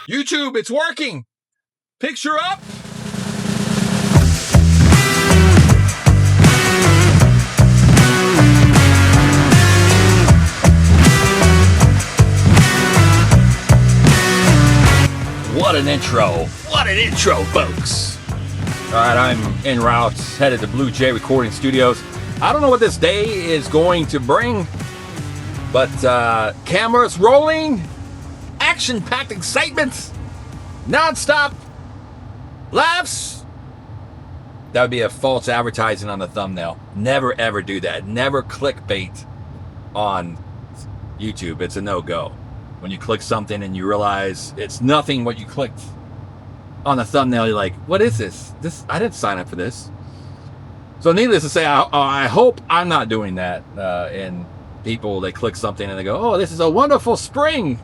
YouTube, it's working. Picture up. What an intro. What an intro, folks. All right, I'm en route, headed to Bluejay Recording Studios. I don't know what this day is going to bring, but cameras rolling, action-packed excitement, non-stop laughs. That would be a false advertising on the thumbnail. Never, ever do that. Never clickbait on YouTube. It's a no-go. When you click something and you realize it's nothing what you clicked on the thumbnail, you're like, what is this? I didn't sign up for this. So needless to say, I hope I'm not doing that. And people, they click something and they go, oh, this is a wonderful spring.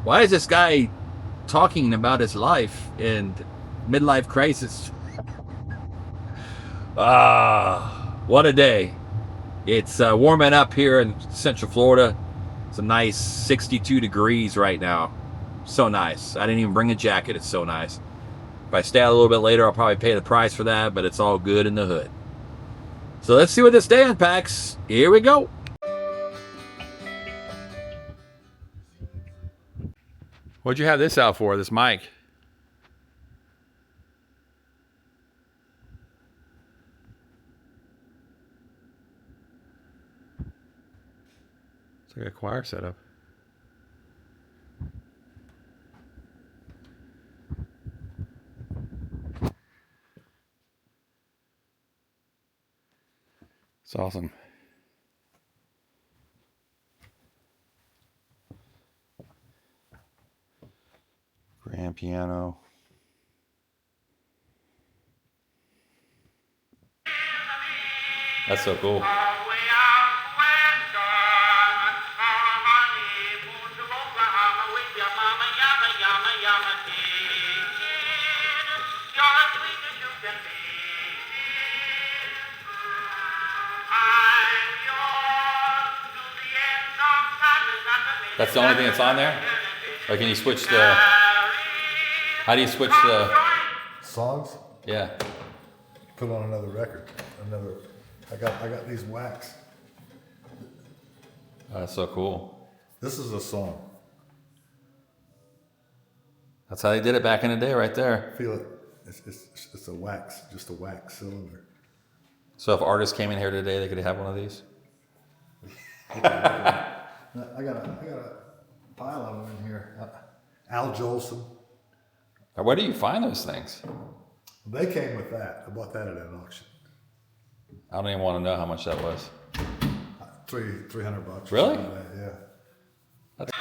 Why is this guy talking about his life and midlife crisis? What a day. It's warming up here in Central Florida. It's a nice 62 degrees right now. So nice. I didn't even bring a jacket. It's so nice. If I stay out a little bit later, I'll probably pay the price for that, but it's all good in the hood. So let's see what this day unpacks. Here we go. What'd you have this out for, this mic? It's like a choir setup. It's awesome. Grand piano. That's so cool. That's the only thing that's on there? Or can you switch the... How do you switch the... Songs? Yeah. Put on another record. I got these wax. That's so cool. This is a song. That's how they did it back in the day right there. Feel it. It's a wax, just a wax cylinder. So if artists came in here today, they could have one of these? I got a pile of them in here. Al Jolson. Where do you find those things? They came with that. I bought that at an auction. I don't even want to know how much that was. $300. Really? Yeah. That's...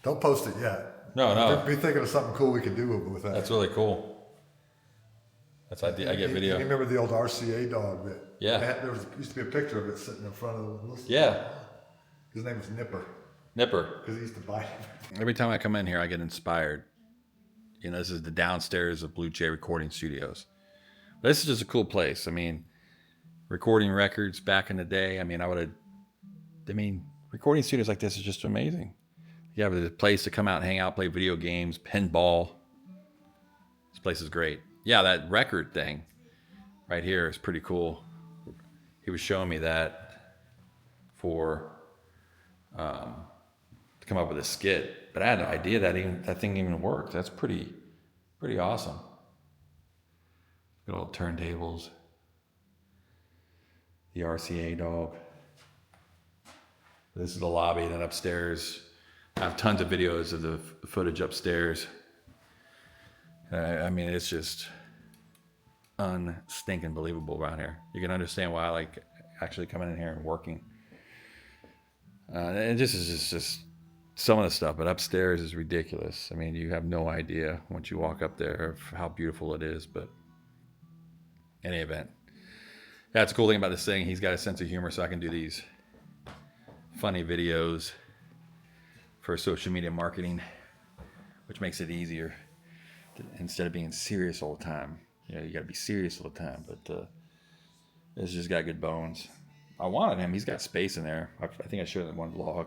Don't post it yet. No. Be thinking of something cool we could do with that. That's really cool. That's I get video. You remember the old RCA dog that? Yeah. There used to be a picture of it sitting in front of the list. Yeah. His name was Nipper. Because he used to buy it. Every time I come in here, I get inspired. You know, this is the downstairs of Bluejay Recording Studios. But this is just a cool place. I mean, recording records back in the day. I mean, recording studios like this is just amazing. You have a place to come out and hang out, play video games, pinball. This place is great. Yeah, that record thing right here is pretty cool. He was showing me that for to come up with a skit, but I had no idea that thing even worked. That's pretty awesome. Good old turntables. The RCA dog. This is the lobby. Then upstairs, I have tons of videos of the footage upstairs. I mean, it's just unstinking believable around here. You can understand why I like actually coming in here and working. And this is just some of the stuff, but upstairs is ridiculous. I mean, you have no idea once you walk up there of how beautiful it is, but in any event. That's the cool thing about this thing. He's got a sense of humor, so I can do these funny videos for social media marketing, which makes it easier instead of being serious all the time. You know, you got to be serious all the time, but it's just got good bones. I wanted him. He's got space in there. I think I showed it in one vlog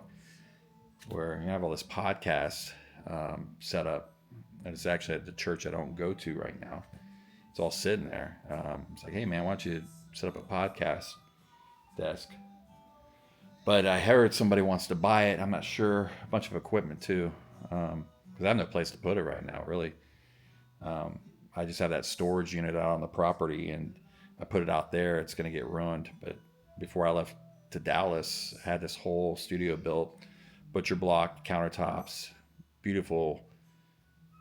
where you have all this podcast set up, and it's actually at the church I don't go to right now. It's all sitting there. It's like, hey man, why don't you set up a podcast desk? But I heard somebody wants to buy it. I'm not sure. A bunch of equipment too, because I have no place to put it right now, really. I just have that storage unit out on the property, and I put it out there. It's going to get ruined. But before I left to Dallas, I had this whole studio built, butcher block, countertops, beautiful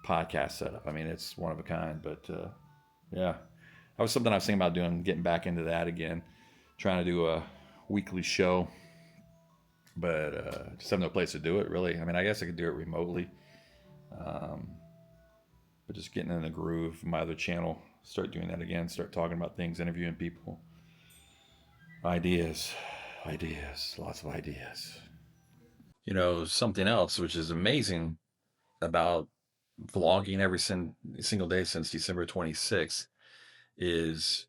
podcast setup. I mean, it's one of a kind. But yeah, that was something I was thinking about doing, getting back into that again, trying to do a weekly show. But just have no place to do it, really. I mean, I guess I could do it remotely. But just getting in the groove of my other channel, start doing that again, start talking about things, interviewing people. Ideas, lots of ideas. You know, something else which is amazing about vlogging every single day since December 26th is,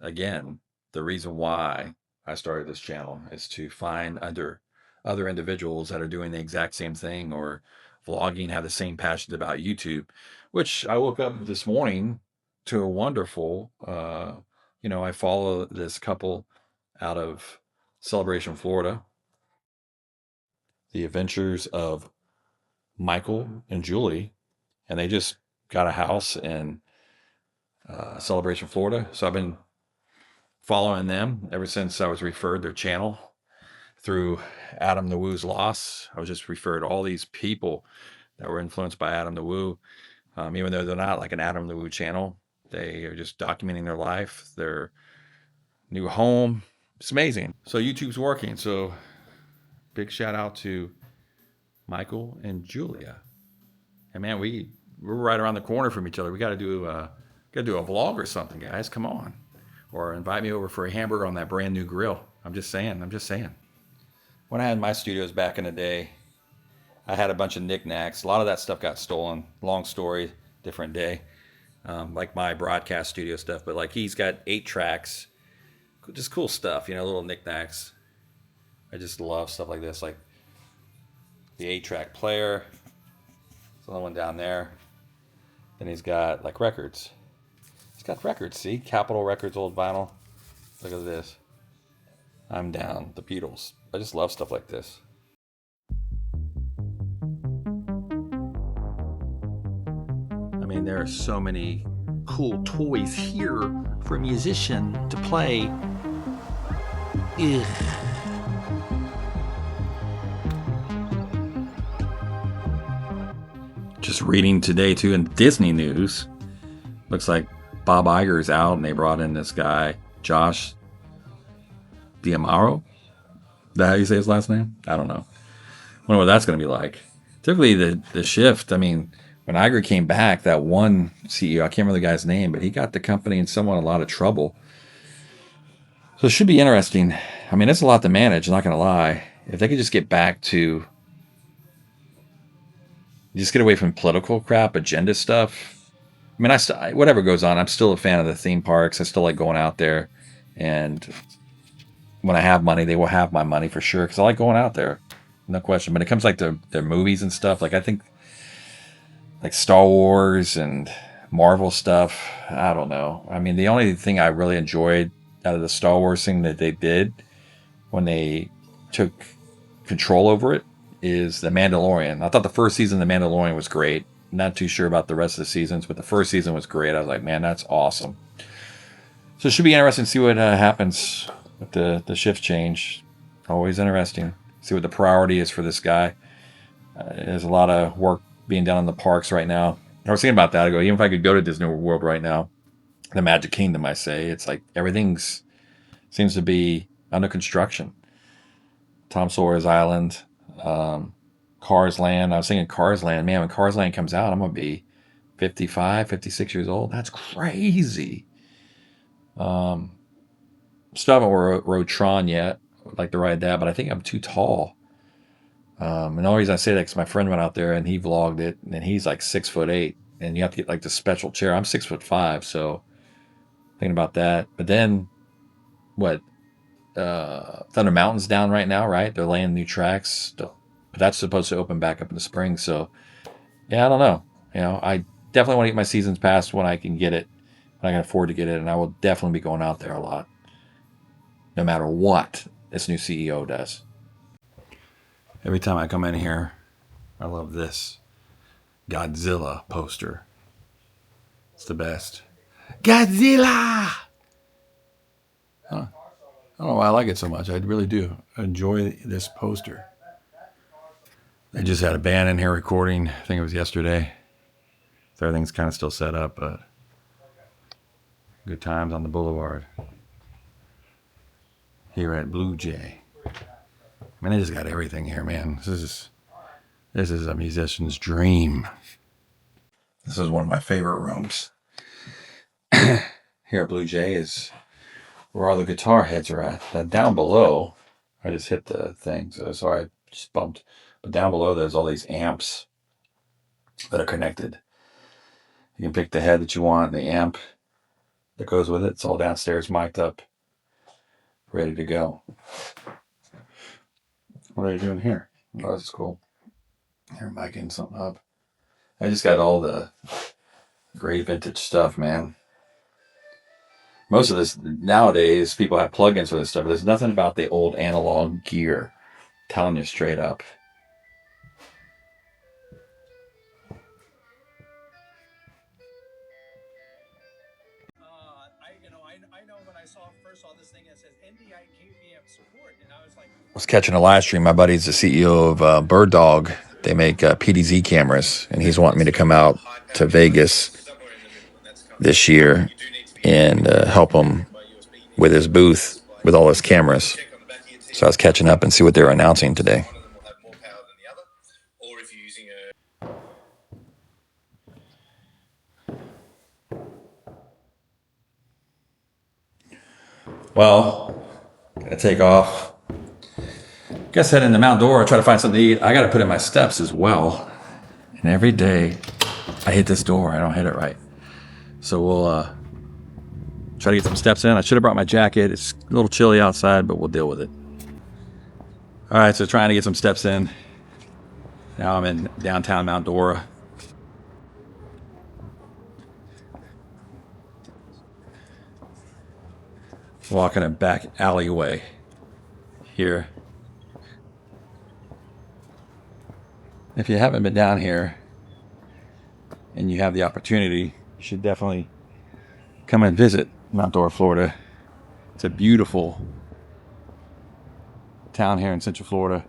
again, the reason why I started this channel is to find other individuals that are doing the exact same thing or vlogging, have the same passion about YouTube, which I woke up this morning to a wonderful, I follow this couple out of Celebration, Florida, the adventures of Michael and Julie, and they just got a house in Celebration, Florida. So I've been following them ever since I was referred their channel through Adam the Woo's Loss. I was just referred all these people that were influenced by Adam the Woo, even though they're not like an Adam the Woo channel. They are just documenting their life, their new home. It's amazing. So YouTube's working. So big shout out to Michael and Julia. And man, we're right around the corner from each other. We got to do a vlog or something, guys. Come on, or invite me over for a hamburger on that brand new grill. I'm just saying. When I had my studios back in the day, I had a bunch of knickknacks. A lot of that stuff got stolen. Long story, different day. Like my broadcast studio stuff, but like he's got 8 tracks, just cool stuff, little knickknacks. I just love stuff like this, like the 8-track player. There's another one down there. Then he's got like records. He's got records, see? Capitol Records, old vinyl. Look at this. I'm Down, the Beatles. I just love stuff like this. I mean, there are so many cool toys here for a musician to play. Ugh. Just reading today, too, in Disney news. Looks like Bob Iger's out, and they brought in this guy, Josh D'Amaro. Is that how you say his last name? I don't know. Wonder what that's going to be like. Typically, the shift, I mean, when Iger came back, that one CEO, I can't remember the guy's name, but he got the company in somewhat a lot of trouble. So it should be interesting. I mean, it's a lot to manage, not going to lie. If they could just get back to, just get away from political crap, agenda stuff. I mean, whatever goes on, I'm still a fan of the theme parks. I still like going out there. And when I have money, they will have my money for sure, because I like going out there. No question. But it comes like their movies and stuff. Like I think like Star Wars and Marvel stuff, I don't know. I mean, the only thing I really enjoyed out of the Star Wars thing that they did when they took control over it is The Mandalorian. I thought the first season of The Mandalorian was great. Not too sure about the rest of the seasons, but the first season was great. I was like, man, that's awesome. So it should be interesting to see what happens with the shift change. Always interesting. See what the priority is for this guy. There's a lot of work being done in the parks right now. I was thinking about that. I go, even if I could go to Disney World right now, the Magic Kingdom, I say, it's like everything's seems to be under construction. Tom Sawyer's Island, Cars Land. I was thinking Cars Land. Man, when Cars Land comes out, I'm going to be 55, 56 years old. That's crazy. Still haven't rode Tron yet. I'd like to ride that, but I think I'm too tall. And the only reason I say that is my friend went out there and he vlogged it, and he's like 6'8", and you have to get like the special chair. I'm 6'5", so thinking about that. But then, what? Thunder Mountain's down right now, right? They're laying new tracks, but that's supposed to open back up in the spring. So yeah, I don't know. I definitely want to get my seasons pass when I can get it, when I can afford to get it, and I will definitely be going out there a lot, no matter what this new CEO does. Every time I come in here, I love this Godzilla poster. It's the best. Godzilla! I don't know why I like it so much. I really do enjoy this poster. They just had a band in here recording. I think it was yesterday. So everything's kind of still set up, but good times on the boulevard. Here at Bluejay. Man, they just got everything here, man. This is a musician's dream. This is one of my favorite rooms. Here at Bluejay is where all the guitar heads are at. Down below, I just hit the thing, so sorry, I just bumped. But down below, there's all these amps that are connected. You can pick the head that you want, the amp that goes with it. It's all downstairs, mic'd up, ready to go. What are you doing here? Oh, that's cool. Here, micing something up. I just got all the great vintage stuff, man. Most of this, nowadays, people have plugins for this stuff. There's nothing about the old analog gear. I'm telling you straight up. I was catching a live stream. My buddy's the CEO of Bird Dog. They make PDZ cameras, and he's wanting me to come out to Vegas this year and help him with his booth with all his cameras. So I was catching up and see what they're announcing today. Well, gotta take off. Guess head into Mount Dora, try to find something to eat. I gotta put in my steps as well. And every day I hit this door, I don't hit it right. So we'll try to get some steps in. I should have brought my jacket. It's a little chilly outside, but we'll deal with it. All right, so trying to get some steps in. Now I'm in downtown Mount Dora. Walking a back alleyway here. If you haven't been down here and you have the opportunity, you should definitely come and visit Mount Dora, Florida. It's a beautiful town here in Central Florida.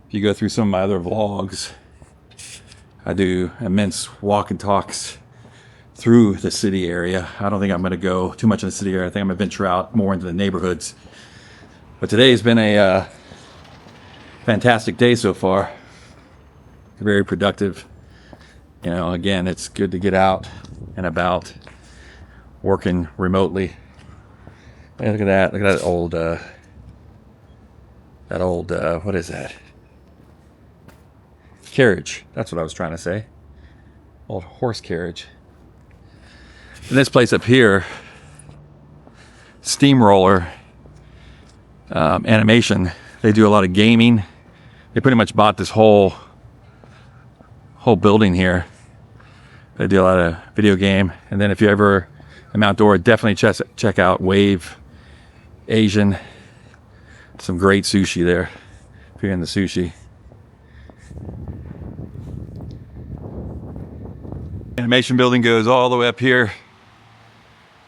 If you go through some of my other vlogs, I do immense walk and talks through the city area. I don't think I'm going to go too much in the city area. I think I'm going to venture out more into the neighborhoods. But today has been a fantastic day so far. Very productive. Again, it's good to get out and about, working remotely. Hey, look at that. Look at that old, what is that? Carriage. That's what I was trying to say. Old horse carriage. And this place up here, Steamroller Animation, they do a lot of gaming. They pretty much bought this whole building here. They do a lot of video game. And then if you're ever in Mount Dora, definitely check out Wave Asian. Some great sushi there if you're in the sushi. Animation building goes all the way up here.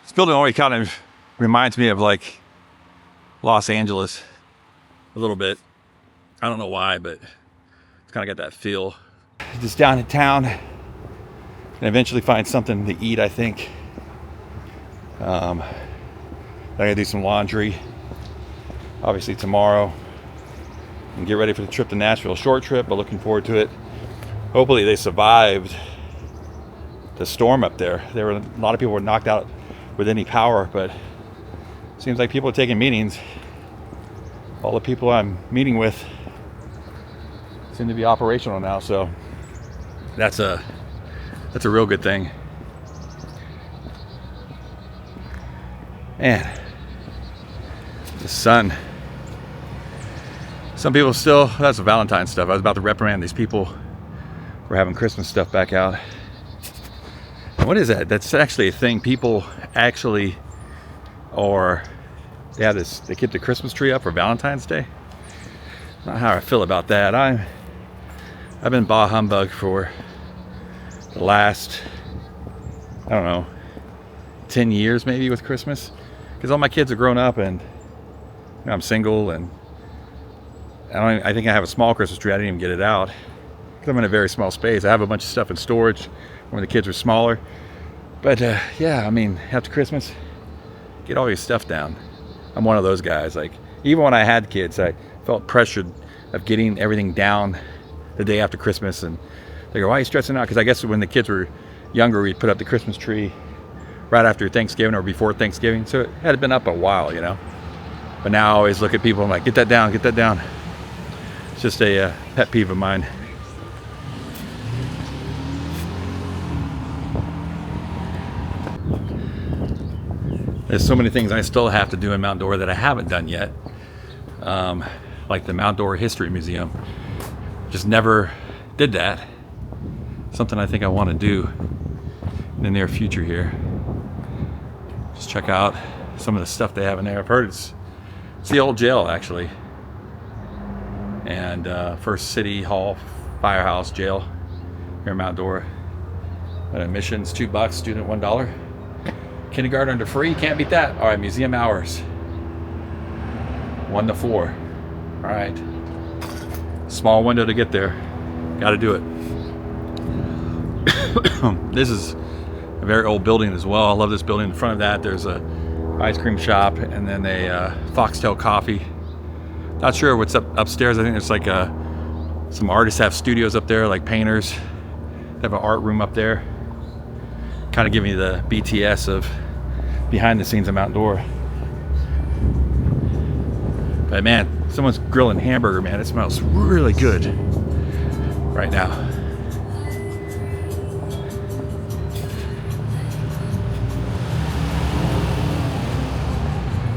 This building already kind of reminds me of like Los Angeles a little bit. I don't know why, but it's kind of got that feel. Just down in town and eventually find something to eat, I think. I gotta do some laundry obviously tomorrow and get ready for the trip to Nashville. Short trip, but looking forward to it. Hopefully they survived the storm up there. A lot of people were knocked out with any power, but it seems like people are taking meetings. All the people I'm meeting with seem to be operational now, so that's a real good thing. And the sun. Some people still, that's Valentine's stuff. I was about to reprimand these people for having Christmas stuff back out. And what is that? That's actually a thing. People actually are, they have this, they keep the Christmas tree up for Valentine's Day. Not how I feel about that. I've been bah humbug for the last, I don't know, 10 years maybe with Christmas, because all my kids are grown up and you know, I'm single, and I think I have a small Christmas tree. I didn't even get it out because I'm in a very small space. I have a bunch of stuff in storage when the kids were smaller. But yeah, I mean, after Christmas, get all your stuff down. I'm one of those guys. Like, even when I had kids, I felt pressured of getting everything down the day after Christmas. And they go, why are you stressing out? Because I guess when the kids were younger, we'd put up the Christmas tree right after Thanksgiving or before Thanksgiving. So it had been up a while, you know. But now I always look at people and I'm like, get that down, get that down. It's just a pet peeve of mine. There's so many things I still have to do in Mount Dora that I haven't done yet. Like the Mount Dora History Museum. Just never did that. Something I think I want to do in the near future here. Just check out some of the stuff they have in there. I've heard it's the old jail, actually. And First City Hall Firehouse Jail here in Mount Dora. Admissions $2, student $1. Kindergarten under free, can't beat that. All right, museum hours 1 to 4. All right, small window to get there. Got to do it. This is a very old building as well. I love this building. In front of that, there's a ice cream shop and then a Foxtail Coffee. Not sure what's upstairs. I think there's like some artists have studios up there, like painters. They have an art room up there. Kind of give me the BTS of behind the scenes of Mount Dora. But man, someone's grilling hamburger, man. It smells really good right now.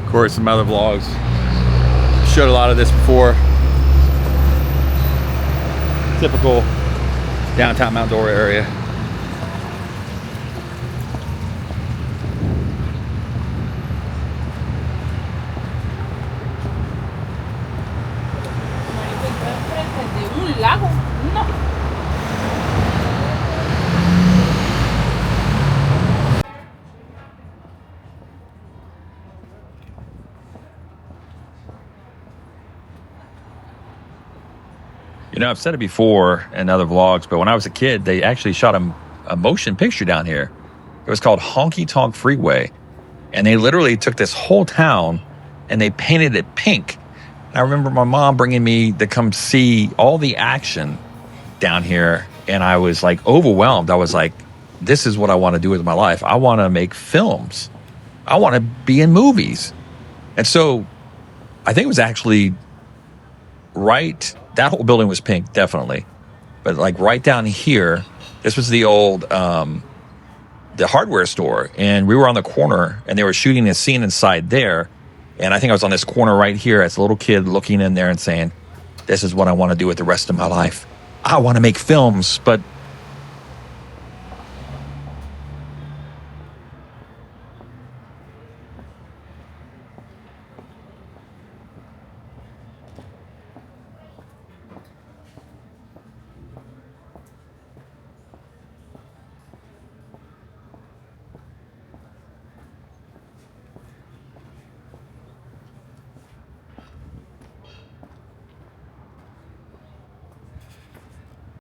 Of course, some other vlogs showed a lot of this before. Typical downtown Mount Dora area. You know, I've said it before in other vlogs, but when I was a kid, they actually shot a motion picture down here. It was called Honky Tonk Freeway. And they literally took this whole town and they painted it pink. And I remember my mom bringing me to come see all the action down here. And I was like overwhelmed. I was like, this is what I want to do with my life. I want to make films. I want to be in movies. And so I think it was actually right. That whole building was pink, definitely. But like right down here, this was the old, the hardware store. And we were on the corner and they were shooting a scene inside there. And I think I was on this corner right here as a little kid looking in there and saying, this is what I want to do with the rest of my life. I want to make films, but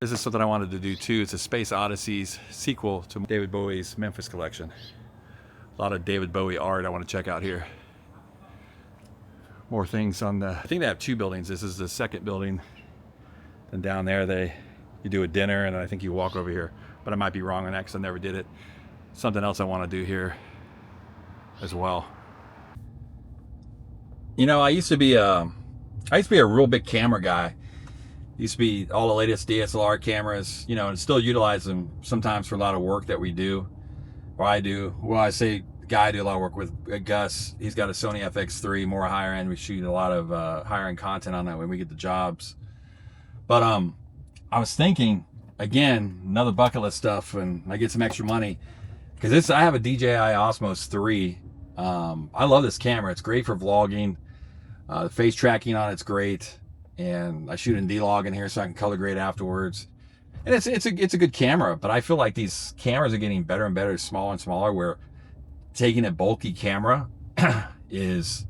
This is something I wanted to do too. It's a Space Odysseys sequel to David Bowie's Memphis collection. A lot of David Bowie art I want to check out here. More things on the, I think they have 2 buildings. This is the second building. And down there you do a dinner and I think you walk over here. But I might be wrong on that because I never did it. Something else I want to do here as well. You know, I used to be a real big camera guy. Used to be all the latest DSLR cameras, you know, and still utilize them sometimes for a lot of work that we do, or I do. Well, I say guy I do a lot of work with, Gus. He's got a Sony FX3, more higher end. We shoot a lot of higher end content on that when we get the jobs. But I was thinking, again, another bucket list stuff, and I get some extra money because I have a DJI Osmos 3. I love this camera. It's great for vlogging. The face tracking on it's great, and I shoot in D-Log in here so I can color grade afterwards. And it's a good camera, but I feel like these cameras are getting better and better, smaller and smaller, where taking a bulky camera is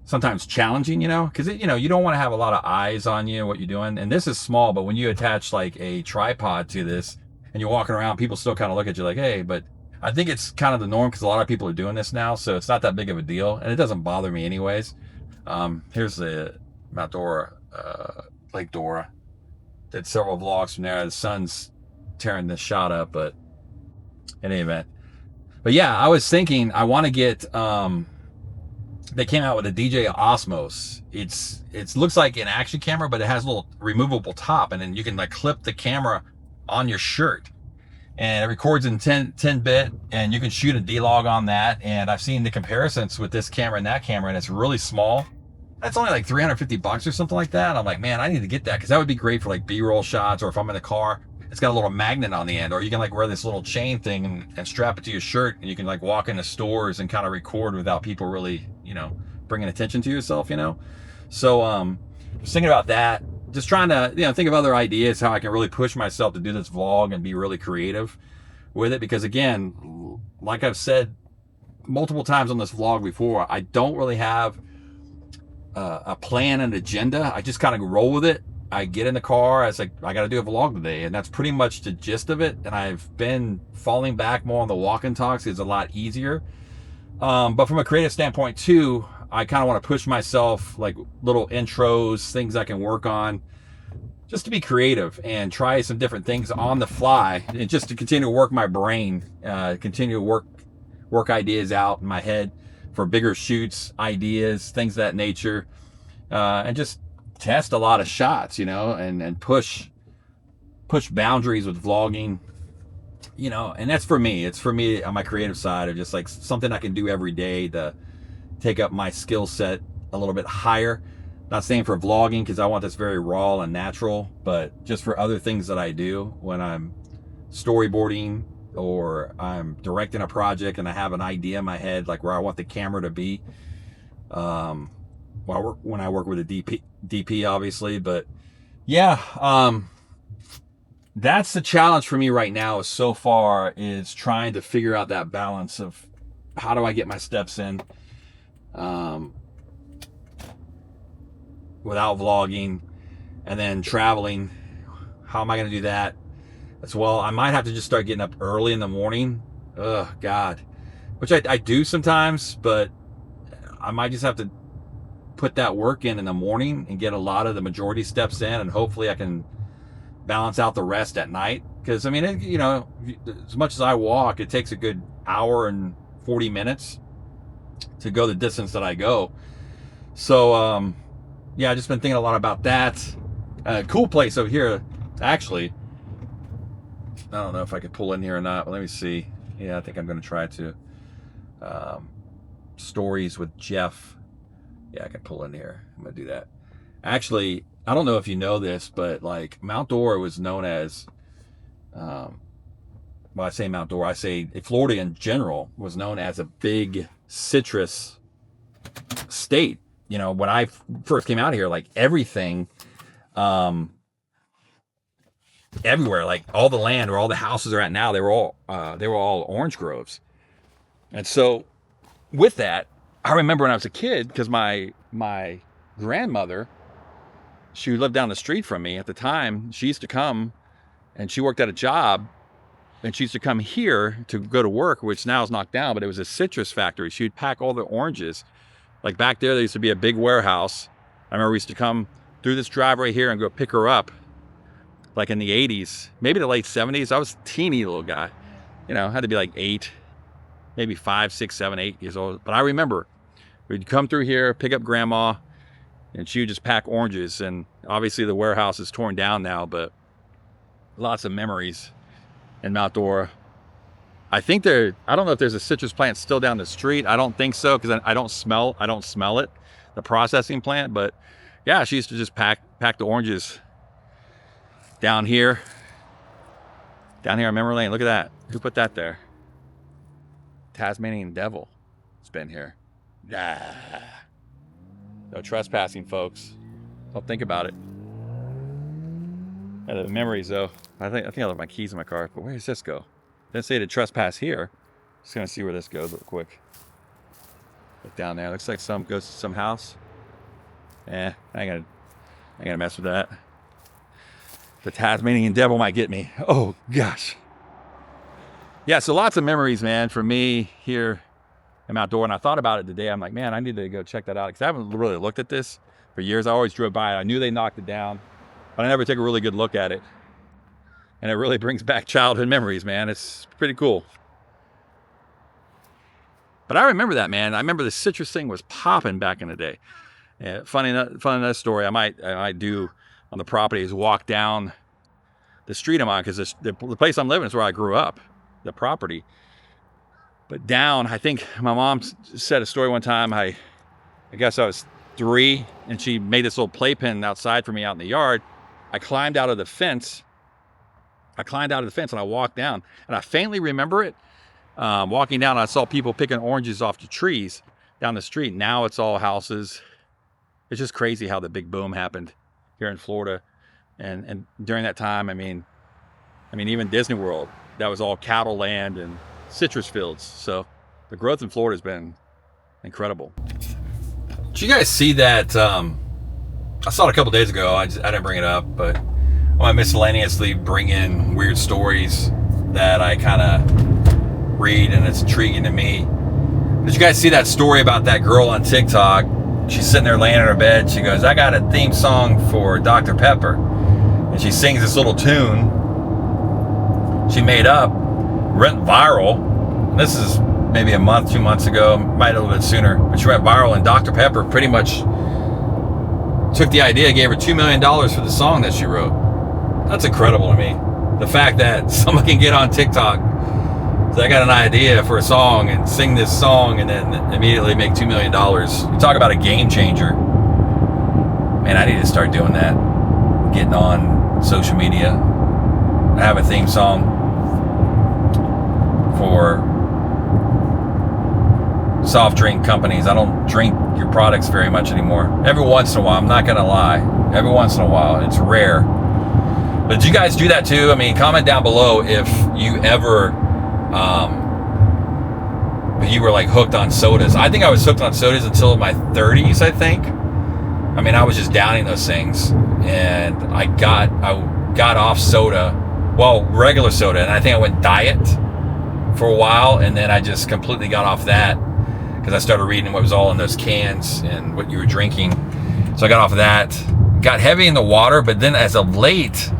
sometimes challenging, because you don't want to have a lot of eyes on you, what you're doing. And this is small, but when you attach like a tripod to this and you're walking around, people still kind of look at you like, hey, but I think it's kind of the norm because a lot of people are doing this now, so it's not that big of a deal, and it doesn't bother me anyways. Here's the Mount Dora, Lake Dora. Did several vlogs from there. The sun's tearing this shot up, but in any event. But yeah, I was thinking I want to get, they came out with a DJI Osmos. It looks like an action camera, but it has a little removable top, and then you can like clip the camera on your shirt. And it records in 10-bit, and you can shoot a D-Log on that. And I've seen the comparisons with this camera and that camera, and it's really small. That's only like $350 or something like that. I'm like, man, I need to get that because that would be great for like B-roll shots, or if I'm in the car, it's got a little magnet on the end, or you can like wear this little chain thing and strap it to your shirt, and you can like walk into stores and kind of record without people really, bringing attention to yourself, So I was thinking about that, just trying to, think of other ideas how I can really push myself to do this vlog and be really creative with it. Because again, like I've said multiple times on this vlog before, I don't really have a plan and agenda. I just kind of roll with it. I get in the car, I was like, I got to do a vlog today, and that's pretty much the gist of it. And I've been falling back more on the walk and talks. It's a lot easier. But from a creative standpoint too, I kind of want to push myself, like little intros, things I can work on, just to be creative and try some different things on the fly, and just to continue to work my brain, continue to work ideas out in my head for bigger shoots, ideas, things of that nature, and just test a lot of shots, and push boundaries with vlogging, and that's for me. It's for me on my creative side of just like something I can do every day to take up my skill set a little bit higher. Not saying for vlogging because I want this very raw and natural, but just for other things that I do when I'm storyboarding or I'm directing a project and I have an idea in my head, like where I want the camera to be. When I work with a DP obviously, but yeah, that's the challenge for me right now. Is so far is trying to figure out that balance of how do I get my steps in, without vlogging, and then traveling. How am I going to do that as well? I might have to just start getting up early in the morning. Oh God, which I do sometimes, but I might just have to put that work in the morning and get a lot of the majority steps in, and hopefully I can balance out the rest at night. Because I mean, as much as I walk, it takes a good hour and 40 minutes to go the distance that I go. So yeah, I've just been thinking a lot about that. Cool place over here, actually. I don't know if I could pull in here or not, but let me see. Yeah, I think I'm going to try to. Stories with Jeff. Yeah, I can pull in here. I'm going to do that. Actually, I don't know if you know this, but like Mount Dora was known as, well, I say Mount Dora, I say Florida in general was known as a big citrus state. When I first came out here, like everything, everywhere, like all the land where all the houses are at now, they were all orange groves. And so with that, I remember when I was a kid, because my grandmother, she lived down the street from me at the time. She used to come, and she worked at a job, and she used to come here to go to work, which now is knocked down, but it was a citrus factory. She would pack all the oranges. Like back there used to be a big warehouse. I remember we used to come through this driveway here and go pick her up, like in the 80s, maybe the late 70s. I was a teeny little guy, had to be like 8, maybe 5, 6, 7, 8 years old. But I remember we'd come through here, pick up grandma, and she would just pack oranges. And obviously the warehouse is torn down now, but lots of memories in Mount Dora. I think I don't know if there's a citrus plant still down the street. I don't think so, because I don't smell it, the processing plant. But yeah, she used to just pack the oranges down here on memory lane. Look at that. Who put that there? Tasmanian devil. It's been here. No trespassing, folks. Don't think about it. Yeah, the memories, though. I think I left my keys in my car. But where does this go? Didn't say to trespass here. Just gonna see where this goes real quick. Look down there. Looks like goes to some house. I ain't gonna mess with that. The Tasmanian devil might get me. Oh gosh. Yeah, so lots of memories, man, for me here in Mount Dora. And I thought about it today. I'm like, man, I need to go check that out, because I haven't really looked at this for years. I always drove by it. I knew they knocked it down, but I never took a really good look at it. And it really brings back childhood memories, man. It's pretty cool. But I remember that, man. I remember the citrus thing was popping back in the day. Funny enough story I might do on the property is walk down the street I'm on, because the place I'm living is where I grew up, the property. But down, I think my mom said a story one time. I guess I was 3, and she made this little playpen outside for me out in the yard. I climbed out of the fence. And I walked down, and I faintly remember it. Walking down, I saw people picking oranges off the trees down the street. Now it's all houses. It's just crazy how the big boom happened here in Florida. And during that time, I mean, even Disney World, that was all cattle land and citrus fields. So the growth in Florida has been incredible. Did you guys see that? I saw it a couple days ago. I didn't bring it up, but I miscellaneously bring in weird stories that I kind of read, and it's intriguing to me. Did you guys see that story about that girl on TikTok? She's sitting there laying in her bed. She goes, I got a theme song for Dr. Pepper. And she sings this little tune she made up, went viral. This is maybe a month, 2 months ago, might a little bit sooner, but she went viral, and Dr. Pepper pretty much took the idea, gave her $2 million for the song that she wrote. That's incredible to me. The fact that someone can get on TikTok, so I got an idea for a song and sing this song and then immediately make $2 million. You talk about a game changer. Man, I need to start doing that. Getting on social media. I have a theme song for soft drink companies. I don't drink your products very much anymore. Every once in a while, I'm not gonna lie. Every once in a while, it's rare. But did you guys do that too? I mean, comment down below if you ever, you were like hooked on sodas. I think I was hooked on sodas until my 30s, I think. I mean, I was just downing those things, and I got off soda, well, regular soda, and I think I went diet for a while, and then I just completely got off that because I started reading what was all in those cans and what you were drinking. So I got off of that, got heavy in the water, but then as of late,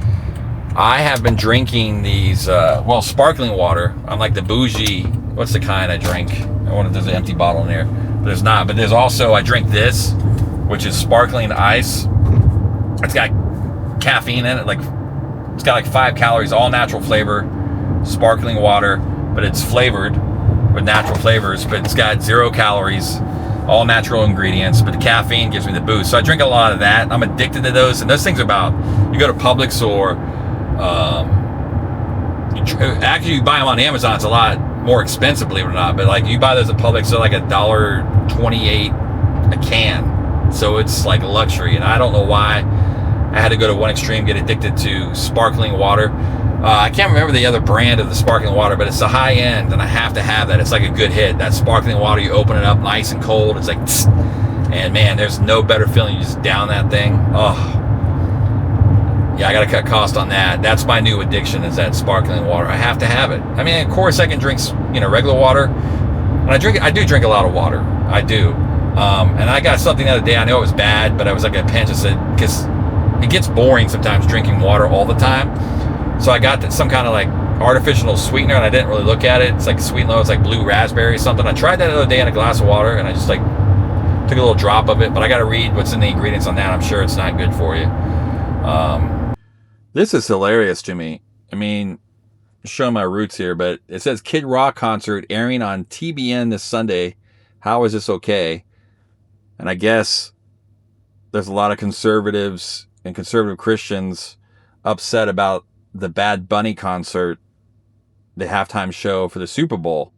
I have been drinking these, sparkling water. I'm like the bougie, what's the kind I drink? I wonder if there's an empty bottle in there, but there's not. But there's also, I drink this, which is sparkling ice. It's got caffeine in it, it's got like 5 calories, all natural flavor, sparkling water, but it's flavored with natural flavors, but it's got 0 calories, all natural ingredients, but the caffeine gives me the boost. So I drink a lot of that. I'm addicted to those, and those things are about, you go to Publix or actually you buy them on Amazon, it's a lot more expensive, believe it or not, but like you buy those at Publix, they're like $1.28 a can. So it's like a luxury, and I don't know why I had to go to one extreme, get addicted to sparkling water. I can't remember the other brand of the sparkling water, but it's the high end, and I have to have that. It's like a good hit. That sparkling water, you open it up nice and cold, it's like, tss, and man, there's no better feeling. You just down that thing. Oh, yeah, I got to cut cost on that. That's my new addiction, is that sparkling water. I have to have it. I mean, of course, I can drink, regular water, and I do drink a lot of water. I do. And I got something the other day. I know it was bad, but I was like a pinch. I said, because it gets boring sometimes drinking water all the time. So I got some kind of like artificial sweetener, and I didn't really look at it. It's like sweet low. It's like blue raspberry or something. I tried that the other day in a glass of water, and I just like took a little drop of it. But I got to read what's in the ingredients on that. I'm sure it's not good for you. This is hilarious to me. I mean, show my roots here, but it says Kid Rock concert airing on TBN this Sunday. How is this okay? And I guess there's a lot of conservatives and conservative Christians upset about the Bad Bunny concert, the halftime show for the Super Bowl.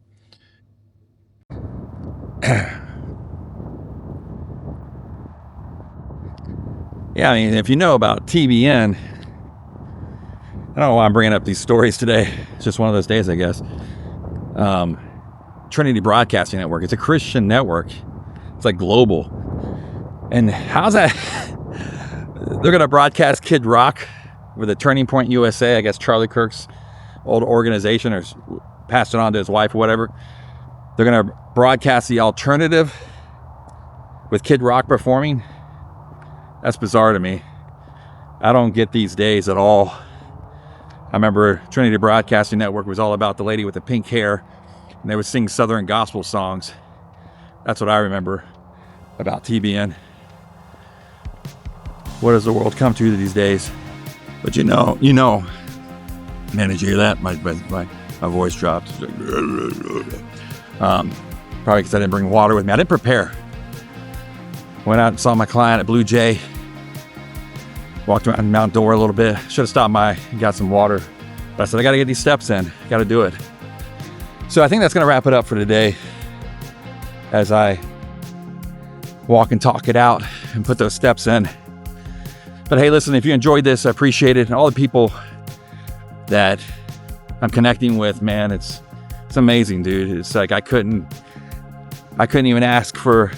Yeah, I mean, if you know about TBN, I don't know why I'm bringing up these stories today. It's just one of those days, I guess. Trinity Broadcasting Network. It's a Christian network. It's like global. And how's that? They're going to broadcast Kid Rock with a Turning Point USA. I guess Charlie Kirk's old organization, or passed it on to his wife or whatever. They're going to broadcast the alternative with Kid Rock performing. That's bizarre to me. I don't get these days at all. I remember Trinity Broadcasting Network was all about the lady with the pink hair, and they would sing Southern gospel songs. That's what I remember about TBN. What does the world come to these days? But you know, man, did you hear that? My voice dropped. Probably because I didn't bring water with me. I didn't prepare. Went out and saw my client at Bluejay. Walked around Mount Dora a little bit. Should have stopped by and got some water. But I said, I got to get these steps in. Got to do it. So I think that's going to wrap it up for today as I walk and talk it out and put those steps in. But hey, listen, if you enjoyed this, I appreciate it. And all the people that I'm connecting with, man, it's amazing, dude. It's like I couldn't even ask for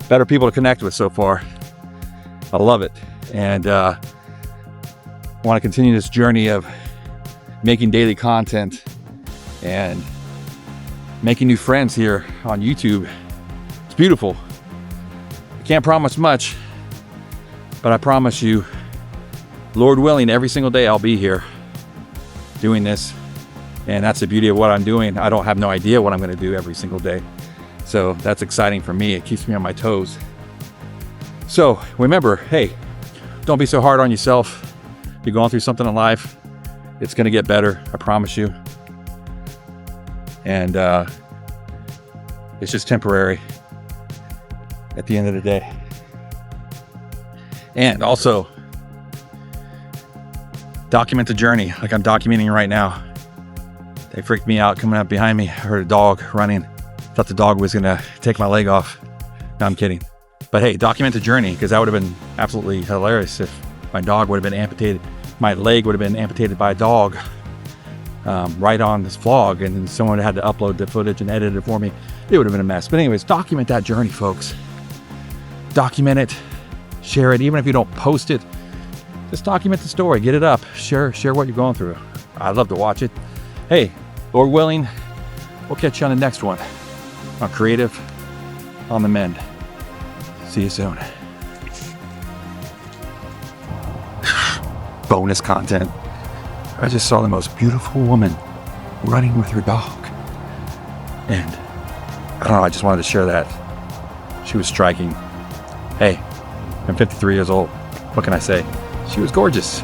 better people to connect with so far. I love it. And I want to continue this journey of making daily content and making new friends here on YouTube. It's beautiful. I can't promise much, but I promise you, Lord willing, every single day I'll be here doing this. And that's the beauty of what I'm doing. I don't have no idea what I'm going to do every single day. So that's exciting for me. It keeps me on my toes. So remember, hey, don't be so hard on yourself. If you're going through something in life, it's going to get better. I promise you. And it's just temporary at the end of the day. And also, document the journey like I'm documenting right now. They freaked me out coming up behind me. I heard a dog running. Thought the dog was going to take my leg off. No, I'm kidding. But hey, document the journey, because that would have been absolutely hilarious if my dog would have been amputated. My leg would have been amputated by a dog right on this vlog, and then someone had to upload the footage and edit it for me. It would have been a mess. But anyways, document that journey, folks. Document it. Share it. Even if you don't post it, just document the story. Get it up. Share what you're going through. I'd love to watch it. Hey, Lord willing, we'll catch you on the next one on Creative on the Mend. See you soon. Bonus content. I just saw the most beautiful woman running with her dog. And I don't know, I just wanted to share that. She was striking. Hey, I'm 53 years old. What can I say? She was gorgeous.